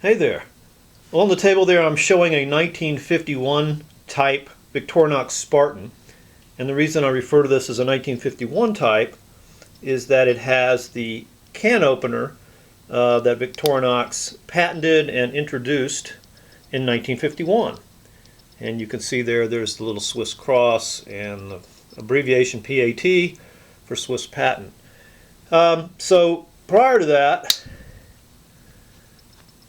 Hey there. On the table there I'm showing a 1951 type Victorinox Spartan, and the reason I refer to this as a 1951 type is that it has the can opener that Victorinox patented and introduced in 1951. And you can see there's the little Swiss cross and the abbreviation PAT for Swiss patent. So prior to that,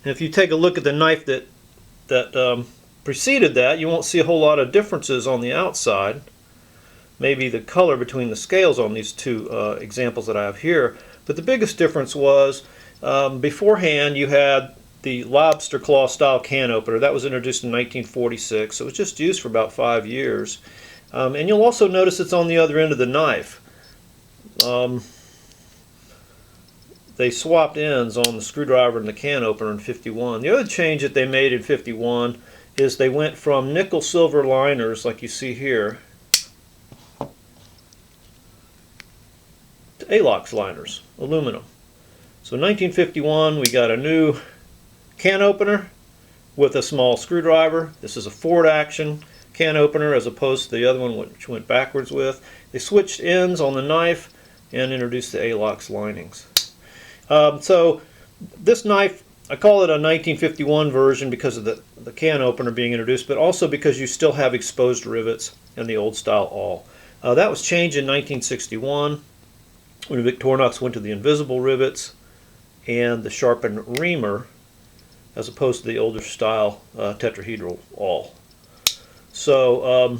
if you take a look at the knife that preceded that, you won't see a whole lot of differences on the outside. Maybe the color between the scales on these two examples that I have here. But the biggest difference was beforehand you had the lobster claw style can opener. That was introduced in 1946. It was just used for about 5 years. And you'll also notice it's on the other end of the knife. They swapped ends on the screwdriver and the can opener in 51. The other change that they made in 51 is they went from nickel silver liners, like you see here, to Alox liners, aluminum. So in 1951 we got a new can opener with a small screwdriver. This is a forward action can opener as opposed to the other one which went backwards with. They switched ends on the knife and introduced the Alox linings. So this knife, I call it a 1951 version because of the can opener being introduced, but also because you still have exposed rivets and the old style awl. That was changed in 1961 when Victorinox went to the invisible rivets and the sharpened reamer as opposed to the older style tetrahedral awl. So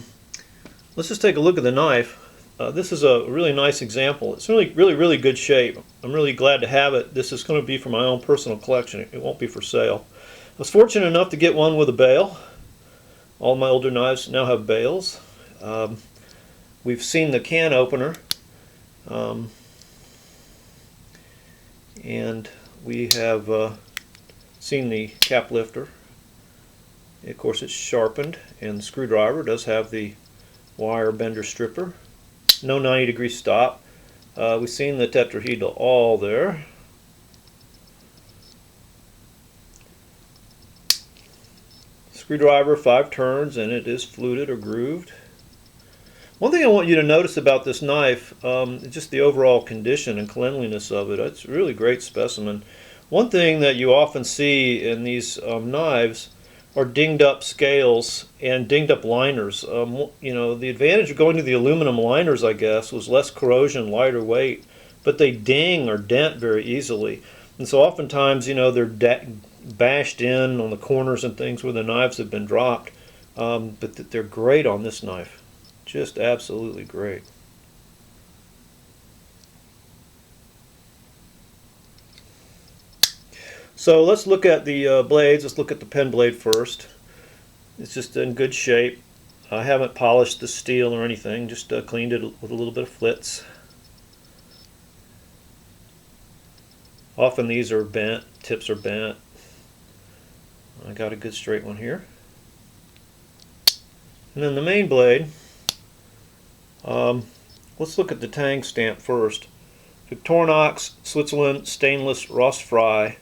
let's just take a look at the knife. This is a really nice example. It's really good shape. I'm really glad to have it. This is going to be for my own personal collection. It won't be for sale. I was fortunate enough to get one with a bail. All my older knives now have bails. We've seen the can opener, and we have seen the cap lifter. Of course, it's sharpened, and the screwdriver does have the wire bender stripper. No 90-degree stop. We've seen the tetrahedral awl there. Screwdriver, 5 turns, and it is fluted or grooved. One thing I want you to notice about this knife is just the overall condition and cleanliness of it. It's a really great specimen. One thing that you often see in these knives are dinged up scales and dinged up liners. You know, the advantage of going to the aluminum liners, I guess, was less corrosion, lighter weight, but they ding or dent very easily. And so oftentimes, you know, they're bashed in on the corners and things where the knives have been dropped. But they're great on this knife. Just absolutely great. So let's look at the blades. Let's look at the pen blade first. It's just in good shape. I haven't polished the steel or anything, just cleaned it with a little bit of flitz. Often these are bent, tips are bent. I got a good straight one here. And then the main blade, let's look at the Tang stamp first. Victorinox, Switzerland, stainless, Rost Frey.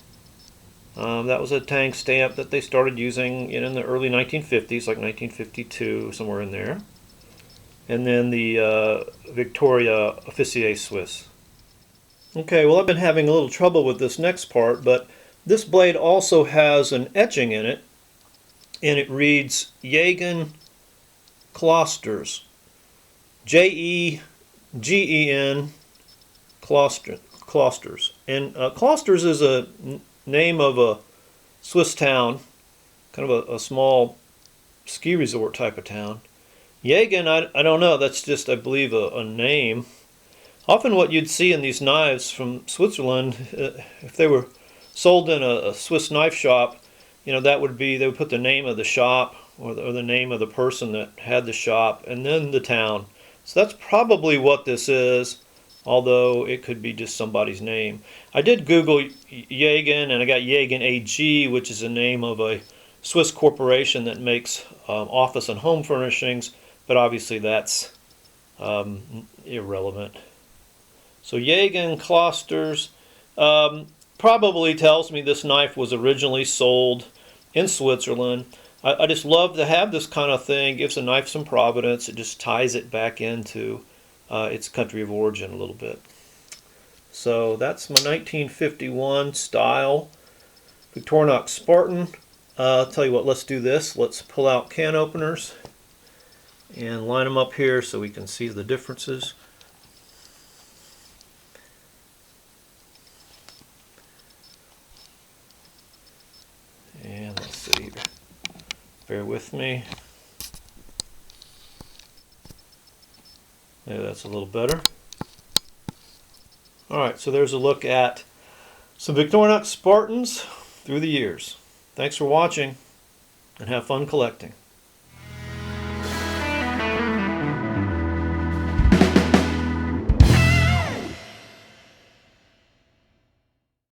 That was a Tang stamp that they started using in the early 1950s, like 1952, somewhere in there. And then the Victoria Officier Swiss. Okay, well, I've been having a little trouble with this next part, but this blade also has an etching in it, and it reads Jagen Klosters. J-E-G-E-N Klosters. And Klosters is a name of a Swiss town, kind of a small ski resort type of town. Jagen, I don't know, that's just, I believe, a name. Often what you'd see in these knives from Switzerland, if they were sold in a Swiss knife shop, you know, that would be, they would put the name of the shop or the name of the person that had the shop and then the town. So that's probably what this is, although it could be just somebody's name. I did Google Jagen, and I got Jagen AG, which is the name of a Swiss corporation that makes office and home furnishings, but obviously that's irrelevant. So Jagen Klosters, probably tells me this knife was originally sold in Switzerland. I just love to have this kind of thing. Gives a knife some provenance. It just ties it back into its country of origin a little bit. So that's my 1951 style Victorinox Spartan. I'll tell you what, let's do this. Let's pull out can openers and line them up here so we can see the differences. And let's see here. Bear with me. Yeah, that's a little better. Alright, so there's a look at some Victorinox Spartans through the years. Thanks for watching, and have fun collecting.